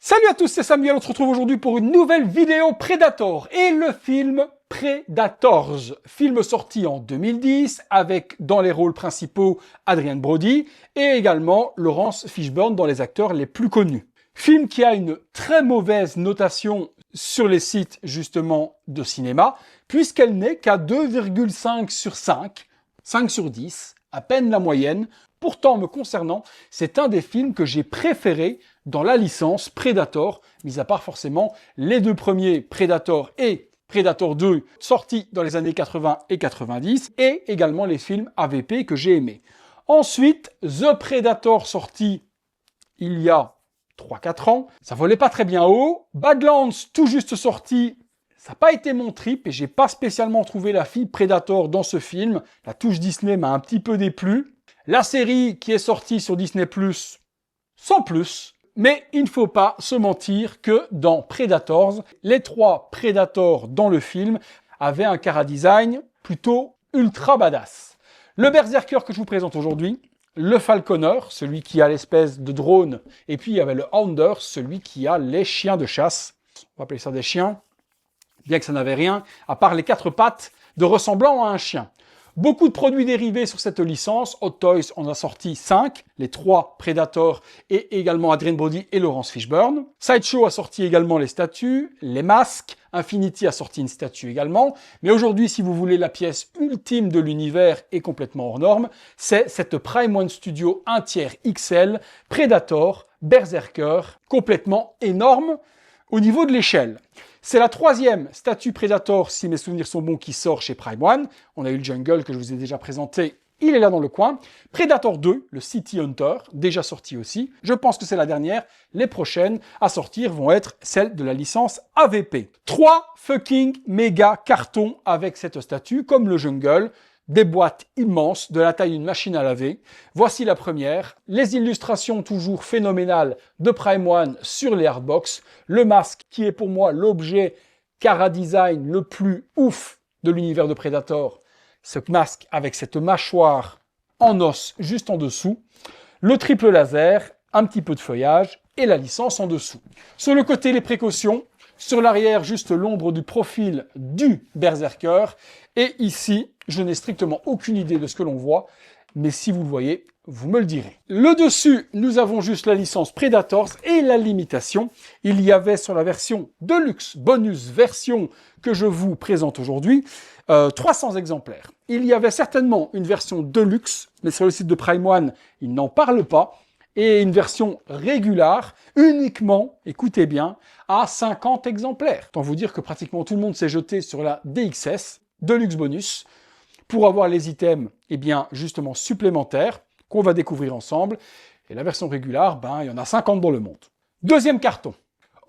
Salut à tous, c'est Samuel, on se retrouve aujourd'hui pour une nouvelle vidéo Predator et le film Predators, film sorti en 2010 avec dans les rôles principaux Adrien Brody et également Laurence Fishburne dans les acteurs les plus connus. Film qui a une très mauvaise notation sur les sites justement de cinéma puisqu'elle n'est qu'à 2,5 sur 5, 5 sur 10, à peine la moyenne. Pourtant, me concernant, c'est un des films que j'ai préféré dans la licence Predator, mis à part forcément les deux premiers Predator et Predator 2 sortis dans les années 80 et 90 et également les films AVP que j'ai aimés. Ensuite, The Predator sorti il y a 3-4 ans, ça volait pas très bien haut. Badlands tout juste sorti, ça n'a pas été mon trip et j'ai pas spécialement trouvé la fille Predator dans ce film. La touche Disney m'a un petit peu déplu. La série qui est sortie sur Disney+, sans plus. Mais il ne faut pas se mentir que dans Predators, les 3 Predators dans le film avaient un chara-design plutôt ultra badass. Le Berserker que je vous présente aujourd'hui, le Falconer, celui qui a l'espèce de drone, et puis il y avait le Hounder, celui qui a les chiens de chasse. On va appeler ça des chiens, bien que ça n'avait rien, à part les 4 pattes de ressemblant à un chien. Beaucoup de produits dérivés sur cette licence. Hot Toys en a sorti 5, les 3 Predator et également Adrien Brody et Laurence Fishburne. Sideshow a sorti également les statues, les masques. Infinity a sorti une statue également. Mais aujourd'hui, si vous voulez la pièce ultime de l'univers et complètement hors norme, c'est cette Prime One Studio 1/3 XL Predator Berserker, complètement énorme au niveau de l'échelle. C'est la 3e statue Predator, si mes souvenirs sont bons, qui sort chez Prime One. On a eu le Jungle que je vous ai déjà présenté, il est là dans le coin. Predator 2, le City Hunter, déjà sorti aussi. Je pense que c'est la dernière. Les prochaines à sortir vont être celles de la licence AVP. 3 fucking méga cartons avec cette statue, comme le Jungle. Des boîtes immenses, de la taille d'une machine à laver. Voici la première. Les illustrations toujours phénoménales de Prime One sur les hardbox. Le masque qui est pour moi l'objet chara-design le plus ouf de l'univers de Predator. Ce masque avec cette mâchoire en os juste en dessous. Le triple laser, un petit peu de feuillage et la licence en dessous. Sur le côté, les précautions. Sur l'arrière, juste l'ombre du profil du Berserker. Et ici, je n'ai strictement aucune idée de ce que l'on voit, mais si vous le voyez, vous me le direz. Le dessus, nous avons juste la licence Predators et la limitation. Il y avait sur la version Deluxe Bonus version que je vous présente aujourd'hui, 300 exemplaires. Il y avait certainement une version Deluxe, mais sur le site de Prime One, ils n'en parlent pas. Et une version régulière, uniquement, écoutez bien, à 50 exemplaires. Autant vous dire que pratiquement tout le monde s'est jeté sur la DXS, Deluxe Bonus, pour avoir les items, eh bien, justement supplémentaires, qu'on va découvrir ensemble. Et la version régulière, il y en a 50 dans le monde. Deuxième carton.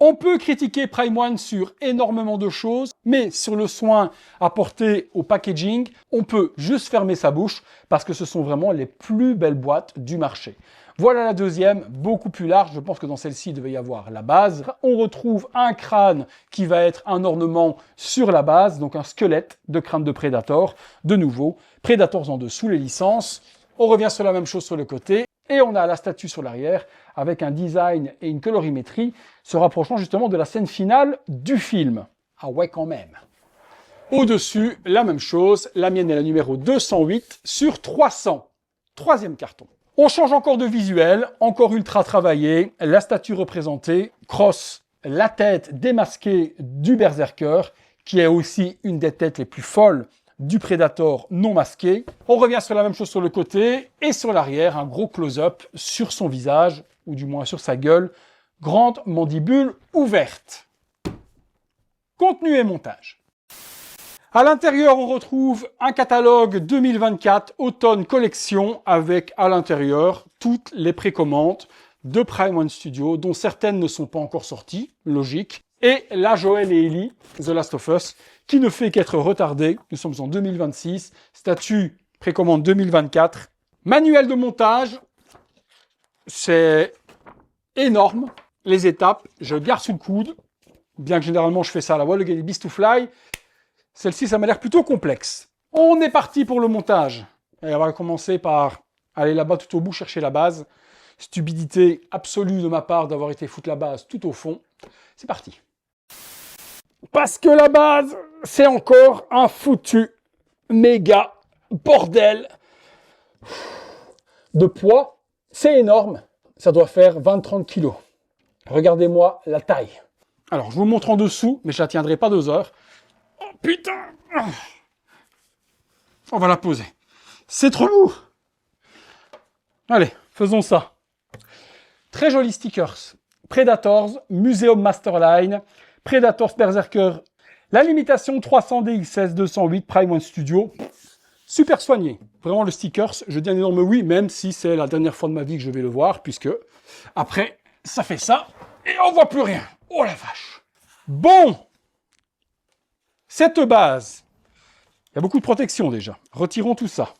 On peut critiquer Prime One sur énormément de choses, mais sur le soin apporté au packaging, on peut juste fermer sa bouche parce que ce sont vraiment les plus belles boîtes du marché. Voilà la deuxième, beaucoup plus large. Je pense que dans celle-ci, il devait y avoir la base. On retrouve un crâne qui va être un ornement sur la base, donc un squelette de crâne de Predator. De nouveau, Predators en dessous, les licences. On revient sur la même chose sur le côté. Et on a la statue sur l'arrière avec un design et une colorimétrie se rapprochant justement de la scène finale du film. Ah ouais, quand même. Au-dessus, la même chose. La mienne est la numéro 208 sur 300. Troisième carton. On change encore de visuel, encore ultra travaillé. La statue représentée crosse la tête démasquée du Berserker, qui est aussi une des têtes les plus folles du Predator non masqué. On revient sur la même chose sur le côté et sur l'arrière, un gros close-up sur son visage, ou du moins sur sa gueule. Grande mandibule ouverte. Contenu et montage. À l'intérieur, on retrouve un catalogue 2024 automne collection avec à l'intérieur toutes les précommandes de Prime One Studio, dont certaines ne sont pas encore sorties, logique. Et la Joel et Ellie, The Last of Us, qui ne fait qu'être retardée. Nous sommes en 2026, statut précommande 2024. Manuel de montage, c'est énorme. Les étapes, je garde sous le coude, bien que généralement je fais ça à la Wall Beast to Fly. Celle-ci, ça m'a l'air plutôt complexe. On est parti pour le montage. Et on va commencer par aller là-bas tout au bout chercher la base. Stupidité absolue de ma part d'avoir été foutre la base tout au fond. C'est parti. Parce que la base, c'est encore un foutu méga bordel de poids. C'est énorme. Ça doit faire 20-30 kilos. Regardez-moi la taille. Alors, je vous montre en dessous, mais je la tiendrai pas 2 heures. Oh putain! On va la poser. C'est trop lourd. Allez, faisons ça. Très joli stickers. Predators, Museum Masterline, Predators Berserker, la limitation 300 DXS 208 Prime One Studio. Super soigné. Vraiment le stickers, je dis un énorme oui, même si c'est la dernière fois de ma vie que je vais le voir, puisque après, ça fait ça, et on voit plus rien. Oh la vache. Bon. Cette base. Il y a beaucoup de protection déjà. Retirons tout ça.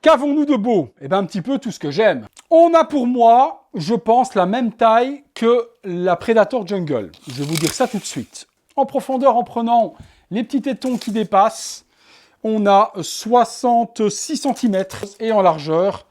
Qu'avons-nous de beau? Eh bien, un petit peu tout ce que j'aime. On a pour moi, je pense, la même taille que la Predator Jungle. Je vais vous dire ça tout de suite. En profondeur, en prenant les petits tétons qui dépassent, on a 66 cm. Et en largeur,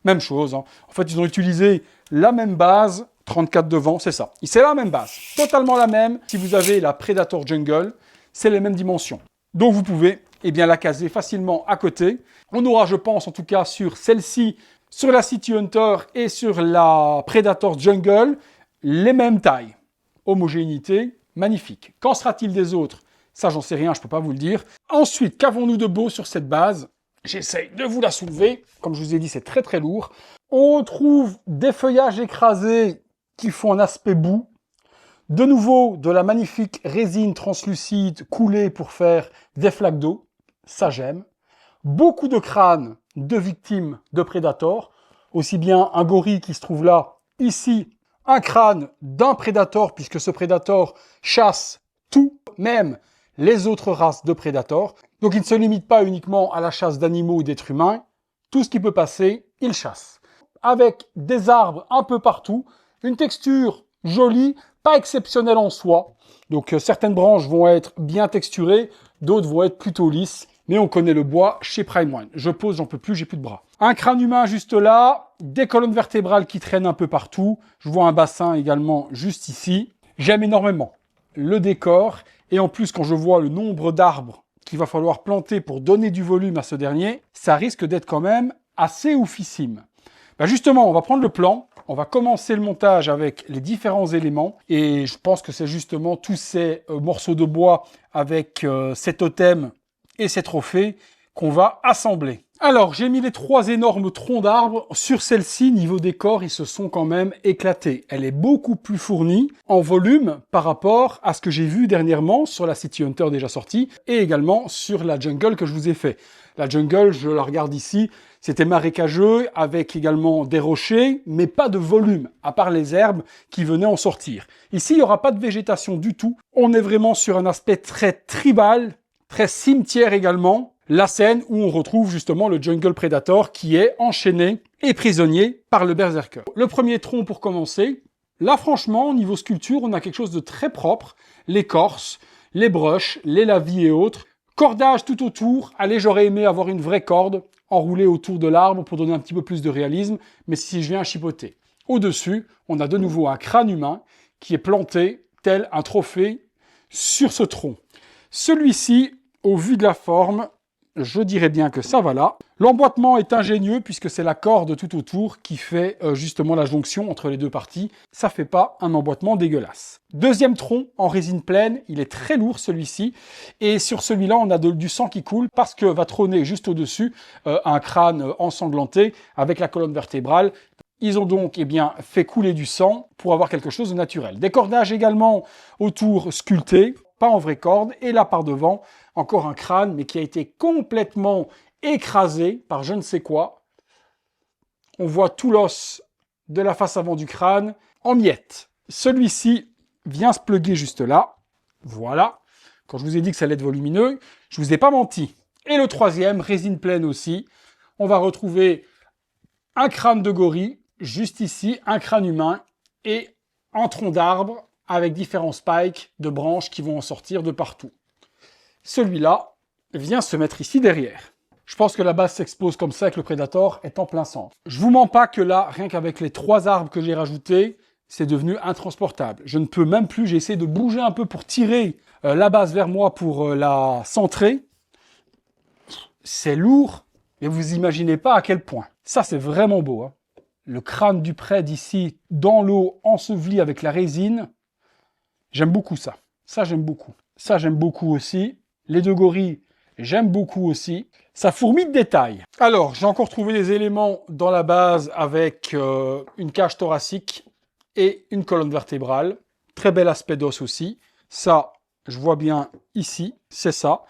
même chose. En fait, ils ont utilisé la même base, 34 devant, c'est ça. C'est la même base, totalement la même. Si vous avez la Predator Jungle, c'est les mêmes dimensions. Donc, vous pouvez la caser facilement à côté. On aura, je pense, en tout cas sur celle-ci, sur la City Hunter et sur la Predator Jungle, les mêmes tailles. Homogénéité, magnifique. Qu'en sera-t-il des autres? Ça, j'en sais rien, je ne peux pas vous le dire. Ensuite, qu'avons-nous de beau sur cette base? J'essaye de vous la soulever. Comme je vous ai dit, c'est très très lourd. On trouve des feuillages écrasés qui font un aspect boue. De nouveau, de la magnifique résine translucide coulée pour faire des flaques d'eau. Ça, j'aime. Beaucoup de crânes de victimes de Predator. Aussi bien un gorille qui se trouve là, ici, un crâne d'un Predator, puisque ce Predator chasse tout, même les autres races de Predator. Donc il ne se limite pas uniquement à la chasse d'animaux ou d'êtres humains. Tout ce qui peut passer, il chasse. Avec des arbres un peu partout, une texture jolie, pas exceptionnelle en soi. Donc certaines branches vont être bien texturées, d'autres vont être plutôt lisses. Mais on connaît le bois chez Prime One. Je pose, j'en peux plus, j'ai plus de bras. Un crâne humain juste là, des colonnes vertébrales qui traînent un peu partout. Je vois un bassin également juste ici. J'aime énormément le décor. Et en plus, quand je vois le nombre d'arbres qu'il va falloir planter pour donner du volume à ce dernier, ça risque d'être quand même assez oufissime. Justement, on va prendre le plan. On va commencer le montage avec les différents éléments. Et je pense que c'est justement tous ces morceaux de bois avec ces totems et ces trophées qu'on va assembler. Alors, j'ai mis les 3 énormes troncs d'arbres. Sur celle-ci, niveau décor, ils se sont quand même éclatés. Elle est beaucoup plus fournie en volume par rapport à ce que j'ai vu dernièrement sur la City Hunter déjà sortie et également sur la Jungle que je vous ai fait. La Jungle, je la regarde ici, c'était marécageux avec également des rochers, mais pas de volume, à part les herbes qui venaient en sortir. Ici, il n'y aura pas de végétation du tout. On est vraiment sur un aspect très tribal, très cimetière également, la scène où on retrouve justement le Jungle Predator qui est enchaîné et prisonnier par le Berserker. Le premier tronc pour commencer. Là, franchement, au niveau sculpture, on a quelque chose de très propre. L'écorce, les brushes, les lavis et autres. Cordage tout autour. Allez, j'aurais aimé avoir une vraie corde enroulée autour de l'arbre pour donner un petit peu plus de réalisme, mais si je viens à chipoter. Au-dessus, on a de nouveau un crâne humain qui est planté tel un trophée sur ce tronc. Celui-ci, au vu de la forme, je dirais bien que ça va là. L'emboîtement est ingénieux puisque c'est la corde tout autour qui fait justement la jonction entre les deux parties. Ça fait pas un emboîtement dégueulasse. Deuxième tronc en résine pleine, il est très lourd celui-ci. Et sur celui-là, on a du sang qui coule parce que va trôner juste au-dessus un crâne ensanglanté avec la colonne vertébrale. Ils ont donc fait couler du sang pour avoir quelque chose de naturel. Des cordages également autour sculptés, pas en vraie corde. Et là par devant, encore un crâne, mais qui a été complètement écrasé par je ne sais quoi. On voit tout l'os de la face avant du crâne en miettes. Celui-ci vient se plugger juste là. Voilà. Quand je vous ai dit que ça allait être volumineux, je vous ai pas menti. Et le troisième, résine pleine aussi. On va retrouver un crâne de gorille, juste ici, un crâne humain et un tronc d'arbre avec différents spikes de branches qui vont en sortir de partout. Celui-là vient se mettre ici derrière. Je pense que la base s'expose comme ça et que le Predator est en plein centre. Je vous mens pas que là, rien qu'avec les 3 arbres que j'ai rajoutés, c'est devenu intransportable. Je ne peux même plus, j'ai essayé de bouger un peu pour tirer la base vers moi pour la centrer. C'est lourd, mais vous imaginez pas à quel point. Ça, c'est vraiment beau. Hein. Le crâne du Pred ici, dans l'eau, enseveli avec la résine. J'aime beaucoup ça. Ça, j'aime beaucoup. Ça, j'aime beaucoup aussi. Les 2 gorilles, j'aime beaucoup aussi. Ça fourmille de détails. Alors, j'ai encore trouvé des éléments dans la base avec une cage thoracique et une colonne vertébrale. Très bel aspect d'os aussi. Ça, je vois bien ici, c'est ça.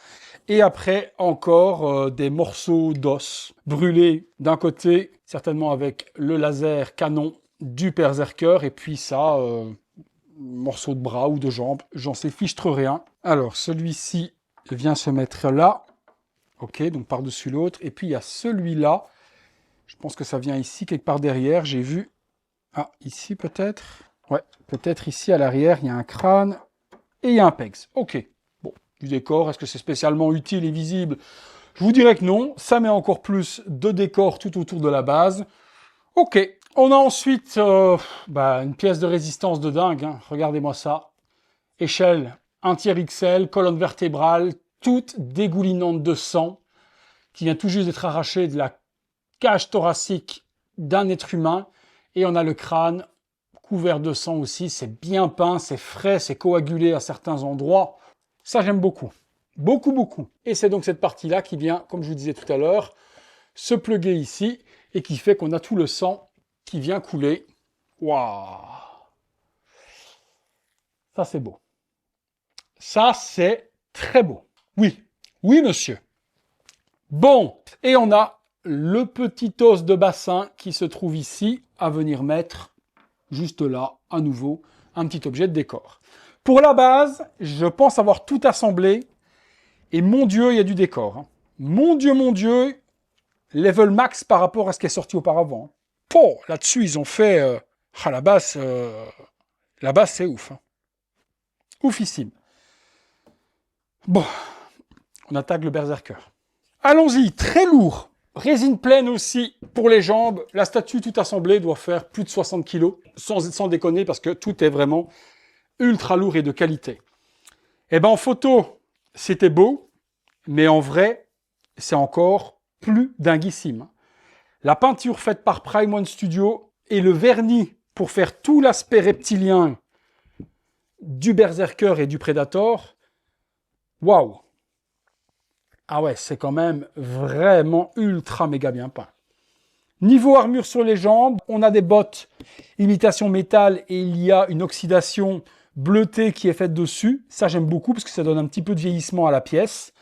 Et après, encore des morceaux d'os brûlés d'un côté, certainement avec le laser canon du Berserker. Et puis ça, morceau de bras ou de jambes, j'en sais fichtre rien. Alors, celui-ci vient se mettre là. Ok, donc par-dessus l'autre. Et puis, il y a celui-là. Je pense que ça vient ici, quelque part derrière. J'ai vu... Ah, ici peut-être? Ouais, peut-être ici à l'arrière, il y a un crâne et il y a un pegs. Ok. Bon, du décor, est-ce que c'est spécialement utile et visible? Je vous dirais que non. Ça met encore plus de décor tout autour de la base. Ok. On a ensuite une pièce de résistance de dingue. Hein. Regardez-moi ça. Échelle 1/3 XL, colonne vertébrale, toute dégoulinante de sang, qui vient tout juste d'être arrachée de la cage thoracique d'un être humain. Et on a le crâne couvert de sang aussi. C'est bien peint, c'est frais, c'est coagulé à certains endroits. Ça, j'aime beaucoup. Beaucoup, beaucoup. Et c'est donc cette partie-là qui vient, comme je vous disais tout à l'heure, se pluguer ici et qui fait qu'on a tout le sang qui vient couler. Waouh! Ça, c'est beau. Ça, c'est très beau. Oui. Oui, monsieur. Bon. Et on a le petit os de bassin qui se trouve ici à venir mettre juste là, à nouveau, un petit objet de décor. Pour la base, je pense avoir tout assemblé. Et mon Dieu, il y a du décor. Hein. Mon Dieu, level max par rapport à ce qui est sorti auparavant. Oh, là-dessus, ils ont fait... la base, c'est ouf. Hein. Oufissime. Bon, on attaque le Berserker. Allons-y, très lourd. Résine pleine aussi pour les jambes. La statue tout assemblée doit faire plus de 60 kg, sans déconner, parce que tout est vraiment ultra lourd et de qualité. Eh ben, en photo, c'était beau, mais en vrai, c'est encore plus dinguissime. La peinture faite par Prime One Studio et le vernis pour faire tout l'aspect reptilien du Berserker et du Predator, waouh! Ah ouais, c'est quand même vraiment ultra méga bien peint. Niveau armure sur les jambes, on a des bottes imitation métal et il y a une oxydation bleutée qui est faite dessus. Ça, j'aime beaucoup parce que ça donne un petit peu de vieillissement à la pièce.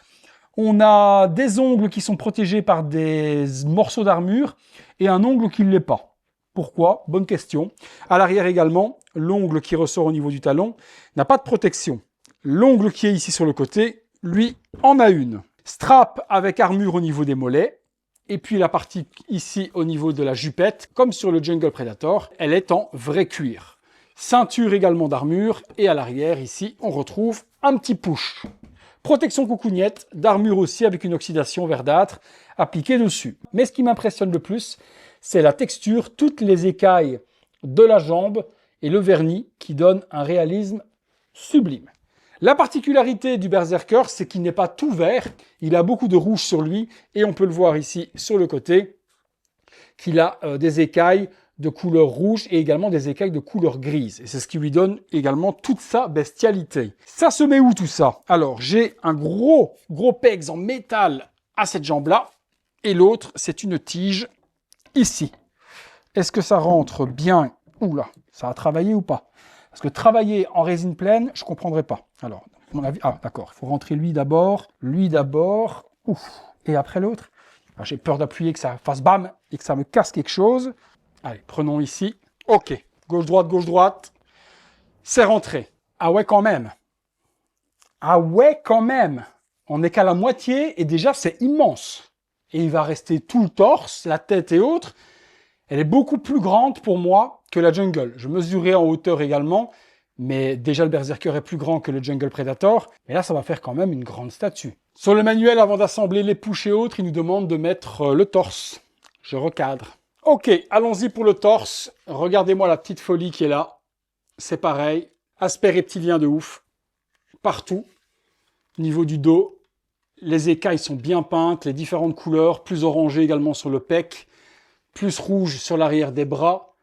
On a des ongles qui sont protégés par des morceaux d'armure et un ongle qui ne l'est pas. Pourquoi? Bonne question. À l'arrière également, l'ongle qui ressort au niveau du talon n'a pas de protection. L'ongle qui est ici sur le côté, lui, en a une. Strap avec armure au niveau des mollets. Et puis la partie ici au niveau de la jupette, comme sur le Jungle Predator, elle est en vrai cuir. Ceinture également d'armure. Et à l'arrière, ici, on retrouve un petit push. Protection coucougnette, d'armure aussi avec une oxydation verdâtre appliquée dessus. Mais ce qui m'impressionne le plus, c'est la texture, toutes les écailles de la jambe et le vernis qui donne un réalisme sublime. La particularité du Berserker, c'est qu'il n'est pas tout vert, il a beaucoup de rouge sur lui et on peut le voir ici sur le côté qu'il a des écailles de couleur rouge et également des écailles de couleur grise. Et c'est ce qui lui donne également toute sa bestialité. Ça se met où tout ça? Alors, j'ai un gros pegs en métal à cette jambe-là et l'autre, c'est une tige ici. Est-ce que ça rentre bien? Oula, ça a travaillé ou pas? Parce que travailler en résine pleine, je ne comprendrais pas. Alors, à mon avis, ah d'accord, il faut rentrer lui d'abord, ouf, et après l'autre. J'ai peur d'appuyer que ça fasse bam et que ça me casse quelque chose. Allez, prenons ici. Ok, gauche-droite. C'est rentré. Ah ouais, quand même. Ah ouais, quand même. On n'est qu'à la moitié et déjà, c'est immense. Et il va rester tout le torse, la tête et autres. Elle est beaucoup plus grande pour moi que la Jungle. Je mesurais en hauteur également. Mais déjà, le Berserker est plus grand que le Jungle Predator. Mais là, ça va faire quand même une grande statue. Sur le manuel, avant d'assembler les pushs et autres, il nous demande de mettre le torse. Je recadre. Ok, allons-y pour le torse. Regardez-moi la petite folie qui est là. C'est pareil. Aspect reptilien de ouf. Partout. Au niveau du dos, les écailles sont bien peintes, les différentes couleurs, plus orangé également sur le pec, plus rouge sur l'arrière des bras.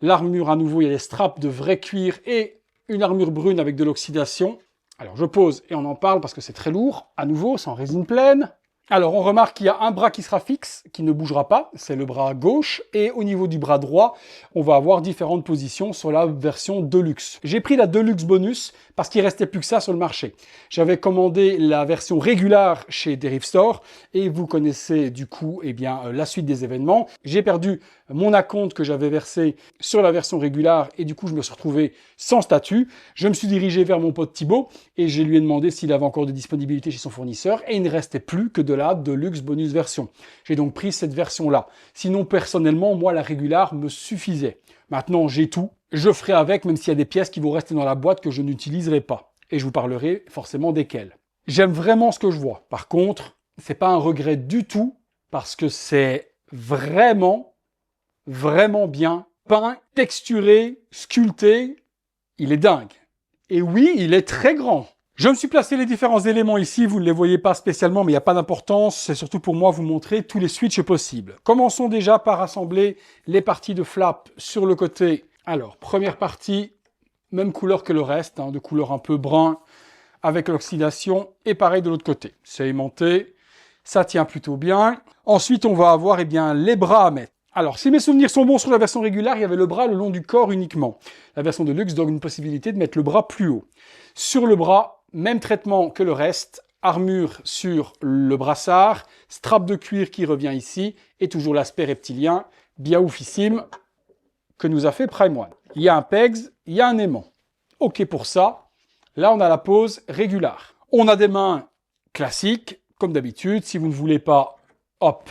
L'armure, à nouveau, il y a des straps de vrai cuir et une armure brune avec de l'oxydation. Alors, je pose et on en parle parce que c'est très lourd. À nouveau, c'est en résine pleine. Alors, on remarque qu'il y a un bras qui sera fixe, qui ne bougera pas. C'est le bras gauche. Et au niveau du bras droit, on va avoir différentes positions sur la version Deluxe. J'ai pris la Deluxe Bonus parce qu'il restait plus que ça sur le marché. J'avais commandé la version régulière chez Derive Store et vous connaissez du coup la suite des événements. J'ai perdu mon acompte que j'avais versé sur la version régulière et du coup je me suis retrouvé sans statut. Je me suis dirigé vers mon pote Thibaut et je lui ai demandé s'il avait encore de disponibilité chez son fournisseur et il ne restait plus que de la Deluxe Bonus version. J'ai donc pris cette version-là. Sinon personnellement, moi la régulière me suffisait. Maintenant j'ai tout. Je ferai avec, même s'il y a des pièces qui vont rester dans la boîte que je n'utiliserai pas. Et je vous parlerai forcément desquelles. J'aime vraiment ce que je vois. Par contre, c'est pas un regret du tout, parce que c'est vraiment bien peint, texturé, sculpté. Il est dingue. Et oui, il est très grand. Je me suis placé les différents éléments ici, vous ne les voyez pas spécialement, mais il n'y a pas d'importance, c'est surtout pour moi vous montrer tous les switches possibles. Commençons déjà par assembler les parties de flap sur le côté. Alors, première partie, même couleur que le reste, de couleur un peu brun, avec l'oxydation, et pareil de l'autre côté. C'est aimanté, ça tient plutôt bien. Ensuite, on va avoir les bras à mettre. Alors, si mes souvenirs sont bons sur la version régulière, il y avait le bras le long du corps uniquement. La version de luxe donne une possibilité de mettre le bras plus haut. Sur le bras, même traitement que le reste, armure sur le brassard, strap de cuir qui revient ici, et toujours l'aspect reptilien, bien oufissime, que nous a fait Prime One. Il y a un pegs, il y a un aimant. Ok pour ça. Là, on a la pose régulière. On a des mains classiques, comme d'habitude. Si vous ne voulez pas, hop,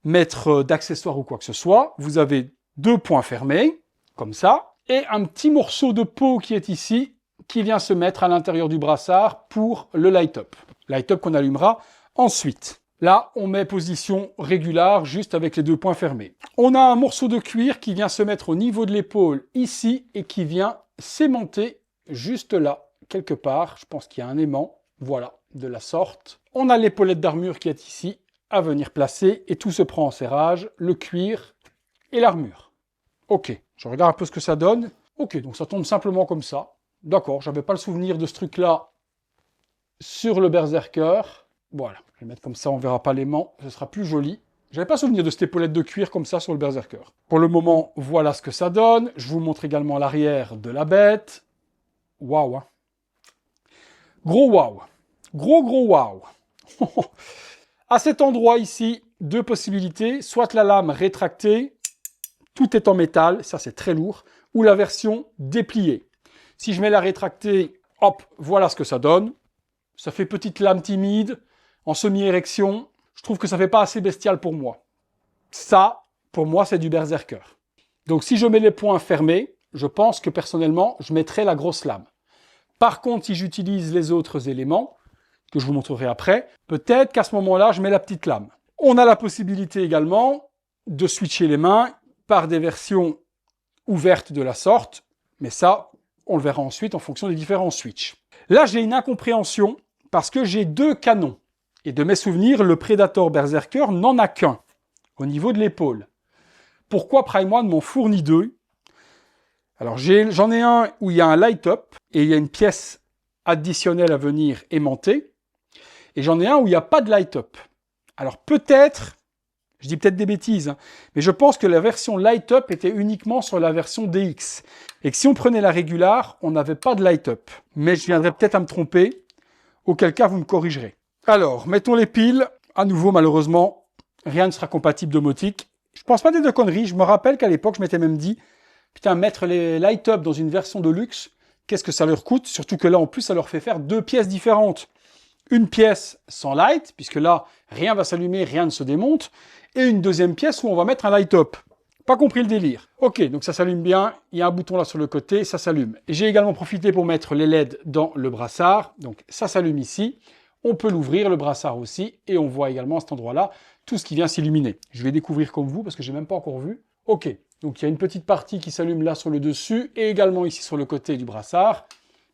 mettre d'accessoires ou quoi que ce soit, vous avez deux points fermés, comme ça, et un petit morceau de peau qui est ici, qui vient se mettre à l'intérieur du brassard pour le light-up. Light-up qu'on allumera ensuite. Là, on met position régulière, juste avec les deux points fermés. On a un morceau de cuir qui vient se mettre au niveau de l'épaule, ici, et qui vient s'aimanter juste là, quelque part. Je pense qu'il y a un aimant, voilà, de la sorte. On a l'épaulette d'armure qui est ici, à venir placer, et tout se prend en serrage, le cuir et l'armure. Ok, je regarde un peu ce que ça donne. Ok, donc ça tombe simplement comme ça. D'accord, j'avais pas le souvenir de ce truc-là sur le Berserker. Voilà, je vais mettre comme ça, on verra pas l'aimant, ce sera plus joli. J'avais pas souvenir de cette épaulette de cuir comme ça sur le Berserker. Pour le moment, voilà ce que ça donne. Je vous montre également l'arrière de la bête. Waouh, hein. Gros waouh. Gros waouh. À cet endroit ici, deux possibilités. Soit la lame rétractée, tout est en métal, ça c'est très lourd, ou la version dépliée. Si je mets la rétractée, hop, voilà ce que ça donne. Ça fait petite lame timide, en semi-érection. Je trouve que ça fait pas assez bestial pour moi. Ça, pour moi, c'est du Berserker. Donc si je mets les points fermés, je pense que personnellement, je mettrai la grosse lame. Par contre, si j'utilise les autres éléments, que je vous montrerai après, peut-être qu'à ce moment-là, je mets la petite lame. On a la possibilité également de switcher les mains par des versions ouvertes de la sorte, mais ça, on le verra ensuite en fonction des différents switches. Là, j'ai une incompréhension parce que j'ai deux canons. Et de mes souvenirs, le Predator Berserker n'en a qu'un, au niveau de l'épaule. Pourquoi Prime One m'en fournit deux? Alors, j'en ai un où il y a un light-up, et il y a une pièce additionnelle à venir aimantée, et j'en ai un où il n'y a pas de light-up. Alors peut-être, je dis peut-être des bêtises, mais je pense que la version light-up était uniquement sur la version DX, et que si on prenait la régulière, on n'avait pas de light-up. Mais je viendrais peut-être à me tromper, auquel cas vous me corrigerez. Alors, mettons les piles. À nouveau, malheureusement, rien ne sera compatible domotique. Je pense pas dire de conneries. Je me rappelle qu'à l'époque, je m'étais même dit, putain, mettre les light-up dans une version de luxe, qu'est-ce que ça leur coûte? Surtout que là, en plus, ça leur fait faire deux pièces différentes. Une pièce sans light, puisque là, rien va s'allumer, rien ne se démonte. Et une deuxième pièce où on va mettre un light-up. pas compris le délire. Ok, donc ça s'allume bien. Il y a un bouton là sur le côté, ça s'allume. J'ai également profité pour mettre les LED dans le brassard. Donc ça s'allume ici. On peut l'ouvrir, le brassard aussi. Et on voit également à cet endroit-là tout ce qui vient s'illuminer. Je vais découvrir comme vous parce que j'ai même pas encore vu. Ok, donc il y a une petite partie qui s'allume là sur le dessus et également ici sur le côté du brassard.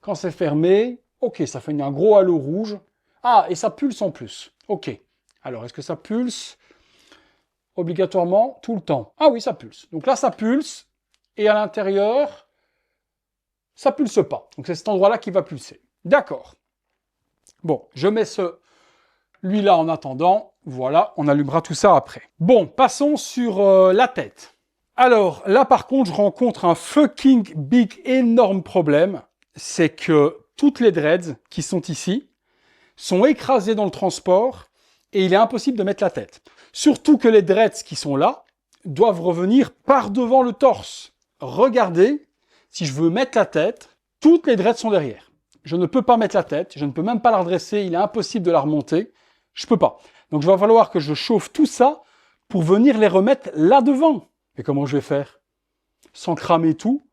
Quand c'est fermé, ok, ça fait un gros halo rouge. Ah, et ça pulse en plus. Ok. Alors, est-ce que ça pulse obligatoirement tout le temps? Ah oui, ça pulse. Donc là, ça pulse. Et à l'intérieur, ça pulse pas. Donc c'est cet endroit-là qui va pulser. D'accord. Bon, je mets celui-là en attendant. Voilà, on allumera tout ça après. Bon, passons sur la tête. Alors, là par contre, je rencontre un fucking big, énorme problème. C'est que toutes les dreads qui sont ici sont écrasées dans le transport et il est impossible de mettre la tête. Surtout que les dreads qui sont là doivent revenir par devant le torse. Regardez, si je veux mettre la tête, toutes les dreads sont derrière. Je ne peux pas mettre la tête, je ne peux même pas la redresser, il est impossible de la remonter. Je peux pas. Donc il va falloir que je chauffe tout ça pour venir les remettre là devant. Et comment je vais faire? Sans cramer tout,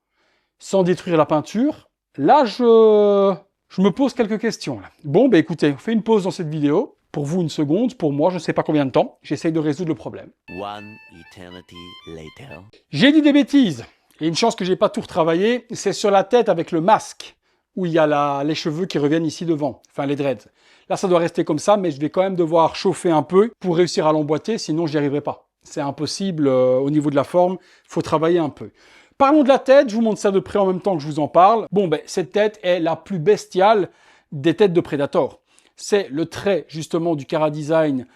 sans détruire la peinture. Là, je me pose quelques questions. Là. Bon, ben écoutez, on fait une pause dans cette vidéo. Pour vous, une seconde. Pour moi, je ne sais pas combien de temps. J'essaye de résoudre le problème. One eternity later. J'ai dit des bêtises. Et une chance que j'ai pas tout retravaillé, c'est sur la tête avec le masque, où il y a les cheveux qui reviennent ici devant. Enfin, les dreads. Là, ça doit rester comme ça, mais je vais quand même devoir chauffer un peu pour réussir à l'emboîter, sinon j'y arriverai pas. C'est impossible au niveau de la forme. Il faut travailler un peu. Parlons de la tête, je vous montre ça de près en même temps que je vous en parle. Bon, ben, cette tête est la plus bestiale des têtes de Predator. C'est le trait, justement, du chara-design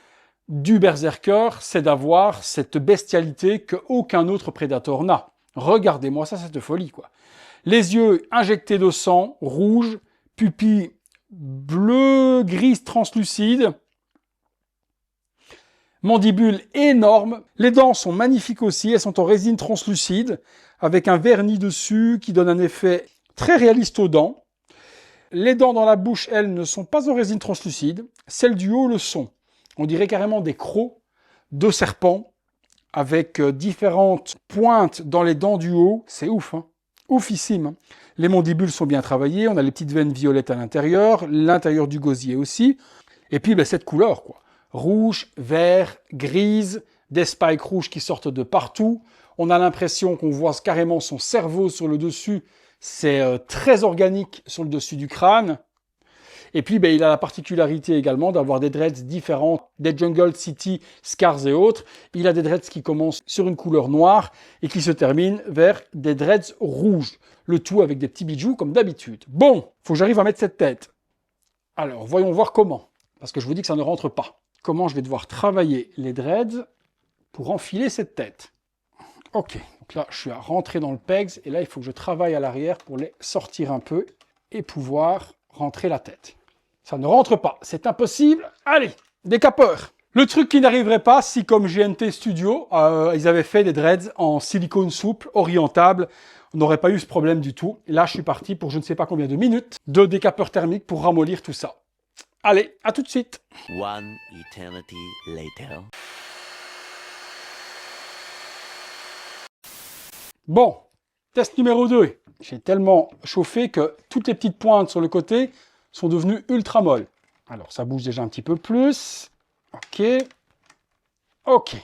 du Berserker, c'est d'avoir cette bestialité qu'aucun autre Predator n'a. Regardez-moi ça, cette folie, quoi. Les yeux injectés de sang, rouge, pupilles bleu, grise translucide, mandibule énorme. Les dents sont magnifiques aussi, elles sont en résine translucide, avec un vernis dessus qui donne un effet très réaliste aux dents. Les dents dans la bouche, elles, ne sont pas en résine translucide. Celles du haut le sont. On dirait carrément des crocs de serpent, avec différentes pointes dans les dents du haut. C'est ouf, hein. Oufissime. Hein. Les mandibules sont bien travaillées, on a les petites veines violettes à l'intérieur du gosier aussi. Et puis, ben, cette couleur, quoi. Rouge, vert, grise, des spikes rouges qui sortent de partout. On a l'impression qu'on voit carrément son cerveau sur le dessus. C'est très organique sur le dessus du crâne. Et puis, ben, il a la particularité également d'avoir des dreads différents, des Jungle City, Scars et autres. Il a des dreads qui commencent sur une couleur noire et qui se terminent vers des dreads rouges. Le tout avec des petits bijoux comme d'habitude. Bon, faut que j'arrive à mettre cette tête. Alors, voyons voir comment. Parce que je vous dis que ça ne rentre pas. Comment je vais devoir travailler les dreads pour enfiler cette tête. Ok, donc là, je suis à rentrer dans le pegs. Et là, il faut que je travaille à l'arrière pour les sortir un peu et pouvoir rentrer la tête. Ça ne rentre pas, c'est impossible. Allez, décapeur. Le truc qui n'arriverait pas si, comme GNT Studio, ils avaient fait des dreads en silicone souple, orientable, on n'aurait pas eu ce problème du tout. Là, je suis parti pour je ne sais pas combien de minutes de décapeur thermique pour ramollir tout ça. Allez, à tout de suite. One eternity later. Bon, test numéro 2. J'ai tellement chauffé que toutes les petites pointes sur le côté sont devenues ultra molles. Alors, ça bouge déjà un petit peu plus. Ok. Ok.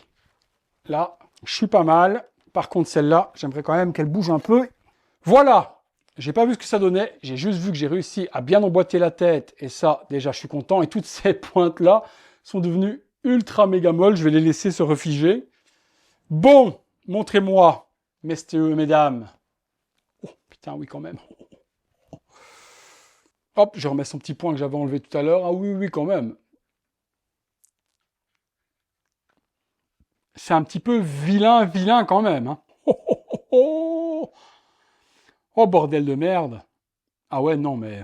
Là, je suis pas mal. Par contre, celle-là, j'aimerais quand même qu'elle bouge un peu. Voilà. J'ai pas vu ce que ça donnait. J'ai juste vu que j'ai réussi à bien emboîter la tête. Et ça, déjà, je suis content. Et toutes ces pointes-là sont devenues ultra méga molles. Je vais les laisser se refiger. Bon, montrez-moi, messieurs et mesdames. Oh, putain, oui, quand même. Hop, je remets son petit point que j'avais enlevé tout à l'heure. Ah oui, oui, quand même. C'est un petit peu vilain quand même. Hein. Oh, bordel de merde. Ah ouais, non, mais...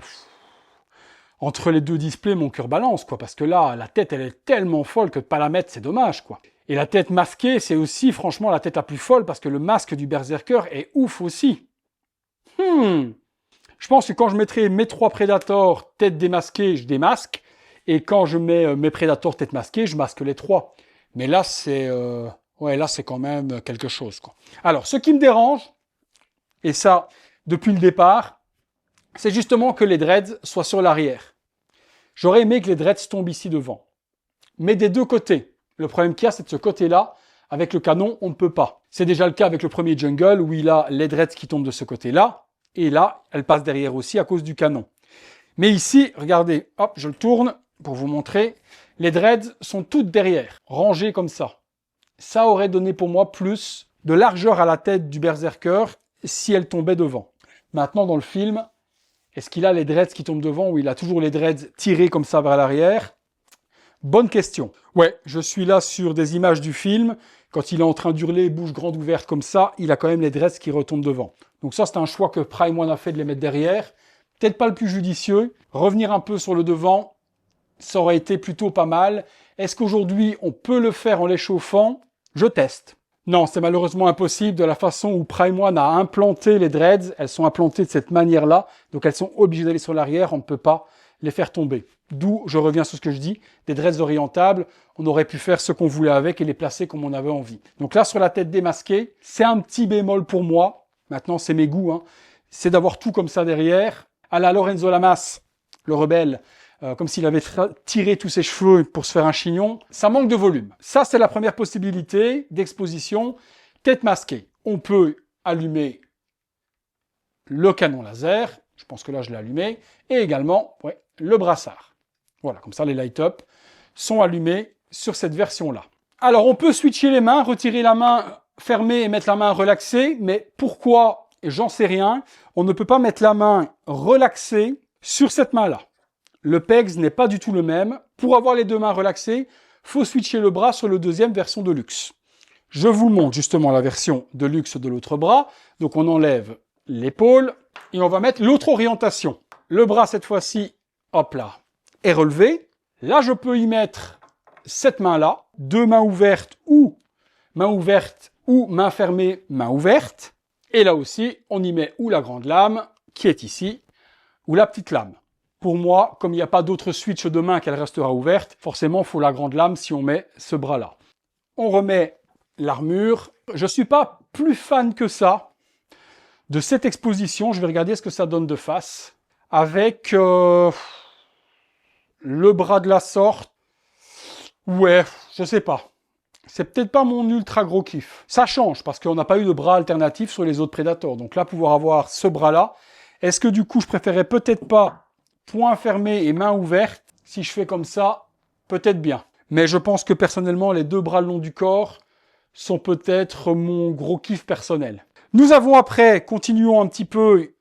Entre les deux displays, mon cœur balance, quoi. Parce que là, la tête, elle est tellement folle que de pas la mettre, c'est dommage, quoi. Et la tête masquée, c'est aussi, franchement, la tête la plus folle, parce que le masque du Berserker est ouf aussi. Je pense que quand je mettrai mes 3 Predators tête démasquée, je démasque. Et quand je mets mes Predators tête masquée, je masque les 3. Mais là, c'est... Ouais, là, c'est quand même quelque chose, quoi. Alors, ce qui me dérange, et ça, depuis le départ, c'est justement que les dreads soient sur l'arrière. J'aurais aimé que les dreads tombent ici devant. Mais des deux côtés. Le problème qu'il y a, c'est de ce côté-là, avec le canon, on ne peut pas. C'est déjà le cas avec le premier Jungle, où il a les dreads qui tombent de ce côté-là, et là, elles passent derrière aussi à cause du canon. Mais ici, regardez, hop, je le tourne pour vous montrer. Les dreads sont toutes derrière, rangées comme ça. Ça aurait donné pour moi plus de largeur à la tête du berserker si elle tombait devant. Maintenant, dans le film, est-ce qu'il a les dreads qui tombent devant ou il a toujours les dreads tirés comme ça vers l'arrière? Bonne question. Ouais, je suis là sur des images du film. Quand il est en train d'hurler, bouche grande ouverte comme ça, il a quand même les dreads qui retombent devant. Donc ça, c'est un choix que Prime One a fait de les mettre derrière. Peut-être pas le plus judicieux. Revenir un peu sur le devant, ça aurait été plutôt pas mal. Est-ce qu'aujourd'hui, on peut le faire en les chauffant? Je teste. Non, c'est malheureusement impossible de la façon où Prime One a implanté les dreads. Elles sont implantées de cette manière-là. Donc elles sont obligées d'aller sur l'arrière. On ne peut pas les faire tomber. D'où, je reviens sur ce que je dis, des dreads orientables. On aurait pu faire ce qu'on voulait avec et les placer comme on avait envie. Donc là, sur la tête démasquée, c'est un petit bémol pour moi. Maintenant, c'est mes goûts. C'est d'avoir tout comme ça derrière. À la Lorenzo Lamas, le rebelle, comme s'il avait tiré tous ses cheveux pour se faire un chignon. Ça manque de volume. Ça, c'est la première possibilité d'exposition. Tête masquée. On peut allumer le canon laser. Je pense que là, je l'ai allumé. Et également, ouais, le brassard. Voilà, comme ça, les light-up sont allumés sur cette version-là. Alors, on peut switcher les mains, retirer la main fermée et mettre la main relaxée. Mais pourquoi? J'en sais rien. On ne peut pas mettre la main relaxée sur cette main-là. Le PEGS n'est pas du tout le même. Pour avoir les deux mains relaxées, faut switcher le bras sur le deuxième version de luxe. Je vous montre justement la version de luxe de l'autre bras. Donc on enlève l'épaule et on va mettre l'autre orientation. Le bras cette fois-ci, hop là, est relevé. Là je peux y mettre cette main-là, deux mains ouvertes ou main fermée, main ouverte. Et là aussi, on y met ou la grande lame qui est ici, ou la petite lame. Pour moi, comme il n'y a pas d'autre switch de main qu'elle restera ouverte, forcément, il faut la grande lame si on met ce bras-là. On remet l'armure. Je ne suis pas plus fan que ça de cette exposition. Je vais regarder ce que ça donne de face. Avec le bras de la sorte. Ouais, je sais pas. C'est peut-être pas mon ultra gros kiff. Ça change parce qu'on n'a pas eu de bras alternatif sur les autres Predators. Donc là, pouvoir avoir ce bras-là. Est-ce que du coup, je préférais peut-être pas poing fermé et main ouverte? Si je fais comme ça, peut-être bien. Mais je pense que personnellement, les deux bras le long du corps sont peut-être mon gros kiff personnel. Nous avons après, continuons un petit peu,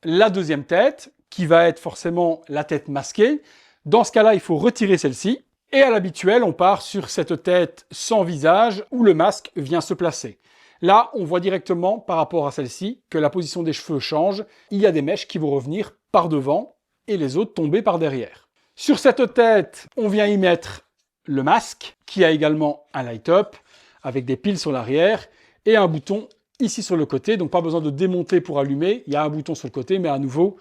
la deuxième tête, qui va être forcément la tête masquée. Dans ce cas-là, il faut retirer celle-ci. Et à l'habituel, on part sur cette tête sans visage où le masque vient se placer. Là, on voit directement par rapport à celle-ci que la position des cheveux change. Il y a des mèches qui vont revenir par devant et les autres tomber par derrière. Sur cette tête, on vient y mettre le masque qui a également un light-up avec des piles sur l'arrière et un bouton ici sur le côté. Donc pas besoin de démonter pour allumer. Il y a un bouton sur le côté, mais à nouveau,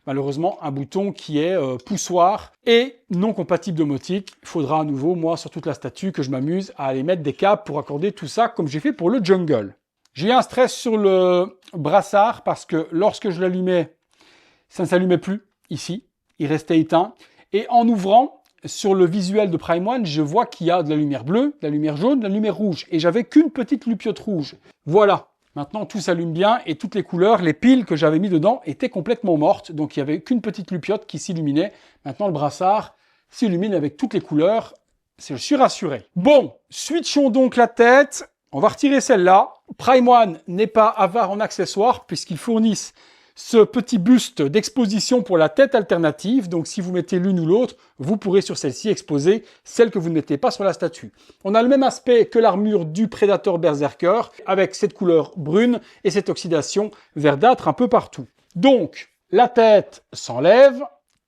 malheureusement, un bouton qui est poussoir et non compatible domotique. Il faudra à nouveau, moi, sur toute la statue, que je m'amuse à aller mettre des câbles pour accorder tout ça, comme j'ai fait pour le Jungle. J'ai eu un stress sur le brassard parce que lorsque je l'allumais, ça ne s'allumait plus, ici. Il restait éteint. Et en ouvrant, sur le visuel de Prime One, je vois qu'il y a de la lumière bleue, de la lumière jaune, de la lumière rouge. Et j'avais qu'une petite lupiote rouge. Voilà. Maintenant, tout s'allume bien et toutes les couleurs, les piles que j'avais mis dedans étaient complètement mortes. Donc, il n'y avait qu'une petite lupiote qui s'illuminait. Maintenant, le brassard s'illumine avec toutes les couleurs. Je suis rassuré. Bon, switchons donc la tête. On va retirer celle-là. Prime One n'est pas avare en accessoires puisqu'ils fournissent ce petit buste d'exposition pour la tête alternative. Donc, si vous mettez l'une ou l'autre, vous pourrez sur celle-ci exposer celle que vous ne mettez pas sur la statue. On a le même aspect que l'armure du Predator Berserker avec cette couleur brune et cette oxydation verdâtre un peu partout. Donc, la tête s'enlève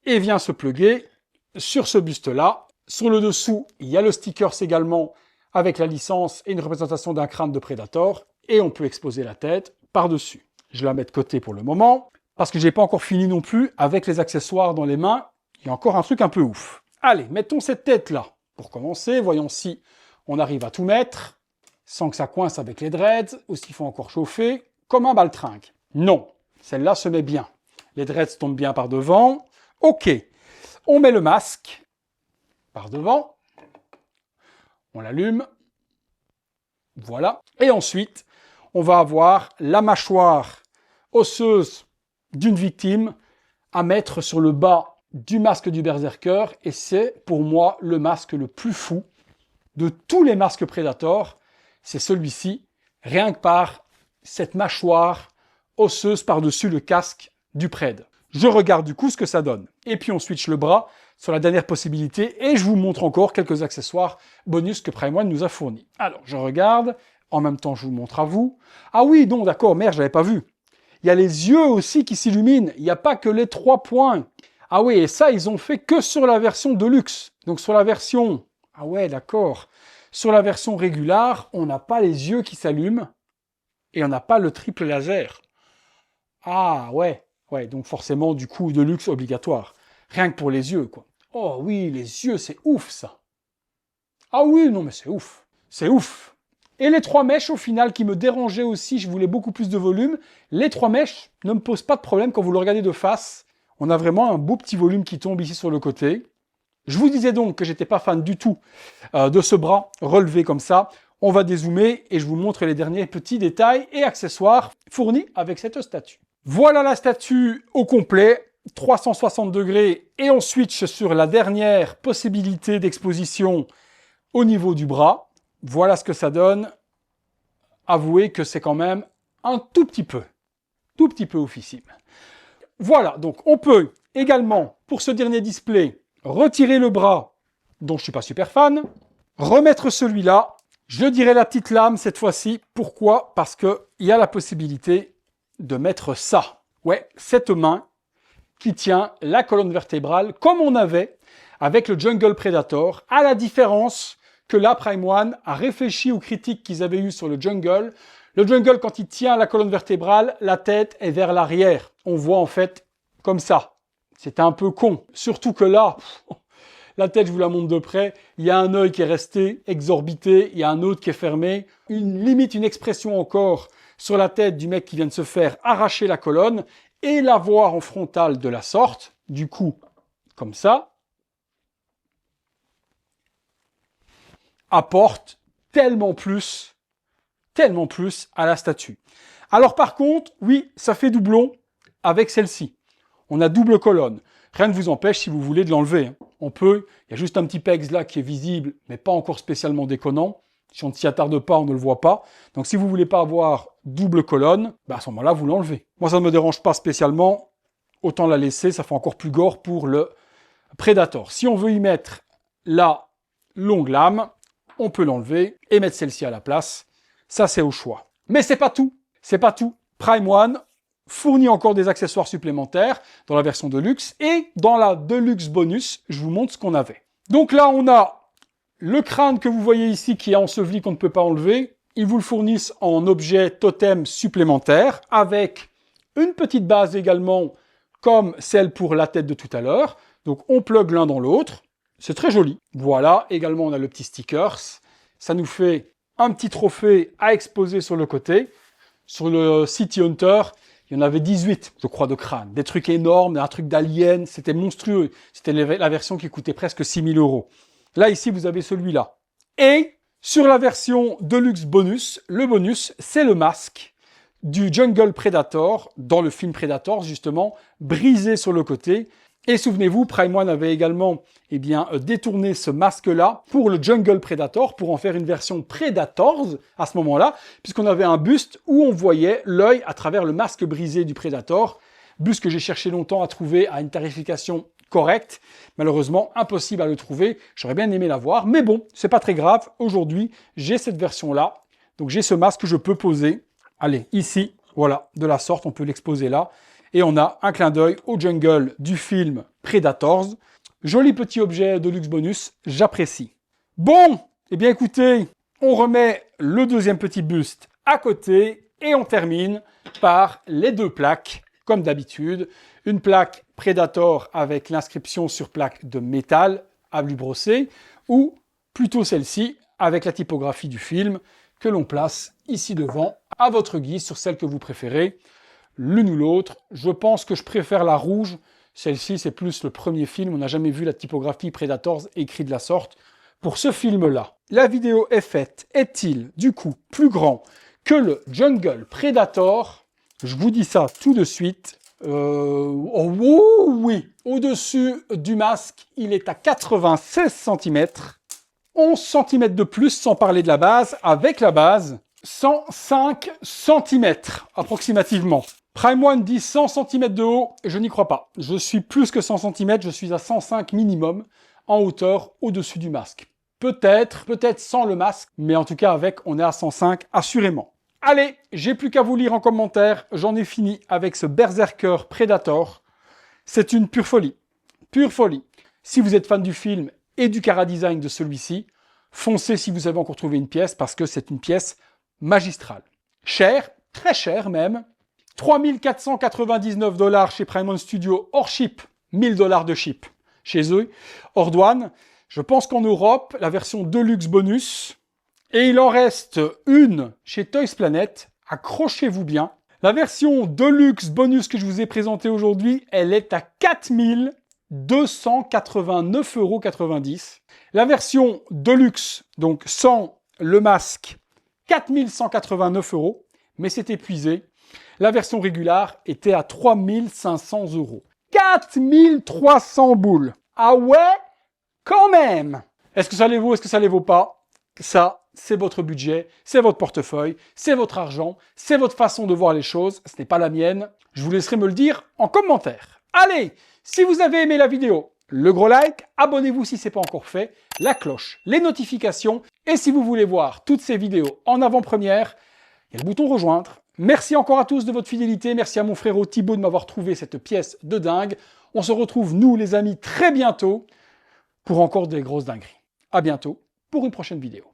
et vient se plugger sur ce buste-là. Sur le dessous, il y a le sticker également avec la licence et une représentation d'un crâne de Predator. Et on peut exposer la tête par-dessus. Je la mets de côté pour le moment, parce que j'ai pas encore fini non plus avec les accessoires dans les mains. Il y a encore un truc un peu ouf. Allez, mettons cette tête-là. Pour commencer, voyons si on arrive à tout mettre. sans que ça coince avec les dreads, ou s'il faut encore chauffer, comme un baltringue. Non, celle-là se met bien. Les dreads tombent bien par devant. Ok, on met le masque par devant, on l'allume, voilà. Et ensuite, on va avoir la mâchoire osseuse d'une victime à mettre sur le bas du masque du berserker, et c'est pour moi le masque le plus fou de tous les masques Predator. C'est celui-ci, rien que par cette mâchoire osseuse par-dessus le casque du Pred. Je regarde du coup ce que ça donne. Et puis on switch le bras sur la dernière possibilité et je vous montre encore quelques accessoires bonus que Prime One nous a fournis. Alors, je regarde, en même temps je vous montre à vous. Ah oui, non, d'accord, merde, je l'avais pas vu. Il y a les yeux aussi qui s'illuminent, il n'y a pas que les 3 points. Ah oui, et ça, ils ont fait que sur la version Deluxe. Donc sur la version... Ah ouais, d'accord. Sur la version régulière, on n'a pas les yeux qui s'allument et on n'a pas le triple laser. Ah ouais, ouais, donc forcément, du coup, Deluxe obligatoire. Rien que pour les yeux, quoi. Oh oui, les yeux, c'est ouf, ça. Ah oui, non, mais c'est ouf. C'est ouf. Et les 3 mèches, au final, qui me dérangeaient aussi, je voulais beaucoup plus de volume. Les 3 mèches ne me posent pas de problème quand vous le regardez de face. On a vraiment un beau petit volume qui tombe ici sur le côté. Je vous disais donc que j'étais pas fan du tout de ce bras relevé comme ça. On va dézoomer et je vous montre les derniers petits détails et accessoires fournis avec cette statue. Voilà la statue au complet. 360 degrés et on switch sur la dernière possibilité d'exposition au niveau du bras. Voilà ce que ça donne. Avouez que c'est quand même un tout petit peu oufissime. Voilà, donc on peut également, pour ce dernier display, retirer le bras, dont je suis pas super fan, remettre celui-là. Je dirais la petite lame cette fois-ci. Pourquoi? Parce qu'il y a la possibilité de mettre ça. Ouais, cette main qui tient la colonne vertébrale, comme on avait avec le Jungle Predator, à la différence que là, Prime One a réfléchi aux critiques qu'ils avaient eues sur le Jungle. Le Jungle, quand il tient la colonne vertébrale, la tête est vers l'arrière. On voit en fait comme ça. C'est un peu con. Surtout que là, la tête, je vous la montre de près, il y a un œil qui est resté exorbité, il y a un autre qui est fermé. Limite une expression encore sur la tête du mec qui vient de se faire arracher la colonne. Et la voir en frontale de la sorte, du coup, comme ça, apporte tellement plus à la statue. Alors par contre, oui, ça fait doublon avec celle-ci. On a double colonne. Rien ne vous empêche, si vous voulez, de l'enlever. On peut, il y a juste un petit pegs là qui est visible, mais pas encore spécialement déconnant. Si on ne s'y attarde pas, on ne le voit pas. Donc si vous voulez pas avoir double colonne, à ce moment-là, vous l'enlevez. Moi, ça ne me dérange pas spécialement. Autant la laisser, ça fait encore plus gore pour le Predator. Si on veut y mettre la longue lame, on peut l'enlever et mettre celle-ci à la place. Ça, c'est au choix. Mais c'est pas tout. C'est pas tout. Prime One fournit encore des accessoires supplémentaires dans la version Deluxe et dans la Deluxe Bonus, je vous montre ce qu'on avait. Donc là, on a le crâne que vous voyez ici qui est enseveli, qu'on ne peut pas enlever. Ils vous le fournissent en objet totem supplémentaire avec une petite base également comme celle pour la tête de tout à l'heure. Donc on plug l'un dans l'autre. C'est très joli. Voilà, également on a le petit stickers. Ça nous fait un petit trophée à exposer sur le côté. Sur le City Hunter, il y en avait 18, je crois, de crânes. Des trucs énormes, un truc d'alien, c'était monstrueux. C'était la version qui coûtait presque 6 000 €. Là, ici, vous avez celui-là. Et sur la version Deluxe Bonus, le bonus, c'est le masque du Jungle Predator, dans le film Predator, justement, brisé sur le côté. Et souvenez-vous, Prime One avait également détourné ce masque-là pour le Jungle Predator, pour en faire une version Predators à ce moment-là, puisqu'on avait un buste où on voyait l'œil à travers le masque brisé du Predator. Buste que j'ai cherché longtemps à trouver à une tarification correcte. Malheureusement, impossible à le trouver. J'aurais bien aimé l'avoir, mais bon, c'est pas très grave. Aujourd'hui, j'ai cette version-là. Donc j'ai ce masque que je peux poser. Allez, ici, voilà, de la sorte, on peut l'exposer là. Et on a un clin d'œil au jungle du film Predators. Joli petit objet de luxe bonus, j'apprécie. Bon, eh bien écoutez, on remet le deuxième petit buste à côté et on termine par les 2 plaques, comme d'habitude. Une plaque Predator avec l'inscription sur plaque de métal à lui brosser, ou plutôt celle-ci avec la typographie du film que l'on place ici devant, à votre guise, sur celle que vous préférez, l'une ou l'autre. Je pense que je préfère la rouge. Celle-ci, c'est plus le premier film. On n'a jamais vu la typographie Predators écrite de la sorte pour ce film-là. La vidéo est faite. Est-il, du coup, plus grand que le Jungle Predator? Je vous dis ça tout de suite. Oh oui, au-dessus du masque, il est à 96 cm. 11 cm de plus, sans parler de la base. Avec la base, 105 cm, approximativement. Prime One dit 100 cm de haut, je n'y crois pas. Je suis plus que 100 cm, je suis à 105 minimum, en hauteur, au-dessus du masque. Peut-être sans le masque, mais en tout cas avec, on est à 105, assurément. Allez, j'ai plus qu'à vous lire en commentaire, j'en ai fini avec ce Berserker Predator. C'est une pure folie, pure folie. Si vous êtes fan du film et du chara-design de celui-ci, foncez si vous avez encore trouvé une pièce, parce que c'est une pièce magistrale. Cher, très cher même, 3 499 $ chez Prime One Studio, hors ship, 1000 $ de ship chez eux, hors douane. Je pense qu'en Europe, la version Deluxe Bonus, et il en reste une chez Toys Planet, accrochez-vous bien. La version Deluxe Bonus que je vous ai présentée aujourd'hui, elle est à 4 289,90 €. La version Deluxe, donc sans le masque, 4 189 €, mais c'est épuisé. La version régulière était à 3 500 €. 4 300 boules. Ah ouais? Quand même! Est-ce que ça les vaut? Est-ce que ça les vaut pas? Ça, c'est votre budget, c'est votre portefeuille, c'est votre argent, c'est votre façon de voir les choses. Ce n'est pas la mienne. Je vous laisserai me le dire en commentaire. Allez, si vous avez aimé la vidéo, le gros like, abonnez-vous si ce n'est pas encore fait, la cloche, les notifications, et si vous voulez voir toutes ces vidéos en avant-première, il y a le bouton rejoindre. Merci encore à tous de votre fidélité, merci à mon frérot Thibaut de m'avoir trouvé cette pièce de dingue. On se retrouve, nous les amis, très bientôt pour encore des grosses dingueries. À bientôt pour une prochaine vidéo.